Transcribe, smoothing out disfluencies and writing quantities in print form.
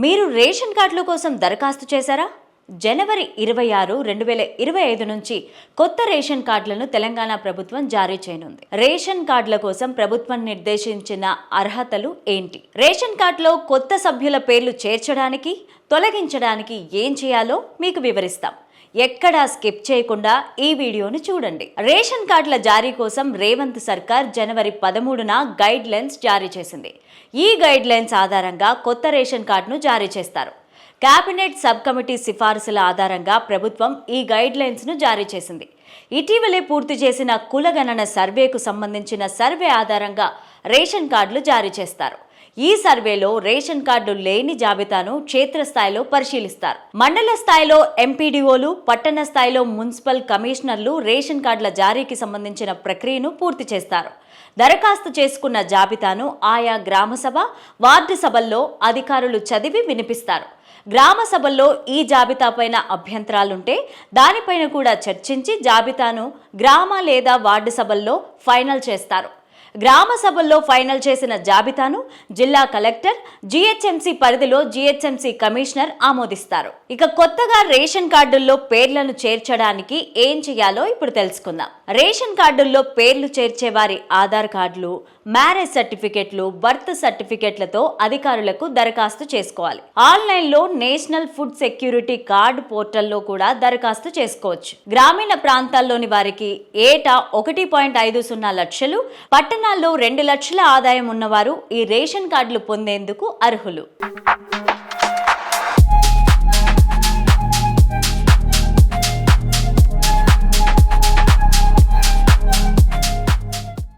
మీరు రేషన్ కార్డుల కోసం దరఖాస్తు చేశారా? జనవరి 26, 2025 నుంచి కొత్త రేషన్ కార్డులను తెలంగాణ ప్రభుత్వం జారీ చేయనుంది. రేషన్ కార్డుల కోసం ప్రభుత్వం నిర్దేశించిన అర్హతలు ఏంటి? రేషన్ కార్డులో కొత్త సభ్యుల పేర్లు చేర్చడానికి, తొలగించడానికి ఏం చేయాలో మీకు వివరిస్తాం. ఎక్కడా స్కిప్ చేయకుండా ఈ వీడియోను చూడండి. రేషన్ కార్డుల జారీ కోసం రేవంత్ సర్కార్ జనవరి 13న గైడ్ లైన్స్ జారీ చేసింది. ఈ గైడ్ లైన్స్ ఆధారంగా కొత్త రేషన్ కార్డును జారీ చేస్తారు. కేబినెట్ సబ్ కమిటీ సిఫారసుల ఆధారంగా ప్రభుత్వం ఈ గైడ్ లైన్స్ ను జారీ చేసింది. ఇటీవలే పూర్తి చేసిన కులగణన సర్వేకు సంబంధించిన సర్వే ఆధారంగా రేషన్ కార్డులు జారీ చేస్తారు. ఈ సర్వేలో రేషన్ కార్డు లేని జాబితాను క్షేత్రస్థాయిలో పరిశీలిస్తారు. మండల స్థాయిలో ఎంపీడీఓలు, పట్టణ స్థాయిలో మున్సిపల్ కమిషనర్లు రేషన్ కార్డుల జారీకి సంబంధించిన ప్రక్రియను పూర్తి చేస్తారు. దరఖాస్తు చేసుకున్న జాబితాను ఆయా గ్రామసభ, వార్డు సభల్లో అధికారులు చదివి వినిపిస్తారు. గ్రామ సభల్లో ఈ జాబితాపైన అభ్యంతరాలుంటే దానిపైన కూడా చర్చించి జాబితాను గ్రామ లేదా వార్డు సభల్లో ఫైనల్ చేస్తారు. గ్రామ సభల్లో ఫైనల్ చేసిన జాబితాను జిల్లా కలెక్టర్, జీహెచ్ఎంసీ పరిధిలో జీహెచ్ఎంసీ కమిషనర్ ఆమోదిస్తారు. ఇక కొత్తగా రేషన్ కార్డుల్లో పేర్లను చేర్చడానికి ఏం చేయాలో ఇప్పుడు తెలుసుకుందాం. రేషన్ కార్డుల్లో పేర్లు చేర్చే వారి ఆధార్ కార్డులు, మ్యారేజ్ సర్టిఫికెట్లు, బర్త్ సర్టిఫికెట్లతో అధికారులకు దరఖాస్తు చేసుకోవాలి. ఆన్లైన్లో నేషనల్ ఫుడ్ సెక్యూరిటీ కార్డు పోర్టల్లో కూడా దరఖాస్తు చేసుకోవచ్చు. గ్రామీణ ప్రాంతాల్లోని వారికి ఏటా 1.50 లక్షలు, పట్టణాల్లో 2 లక్షల ఆదాయం ఉన్నవారు ఈ రేషన్ కార్డులు పొందేందుకు అర్హులు.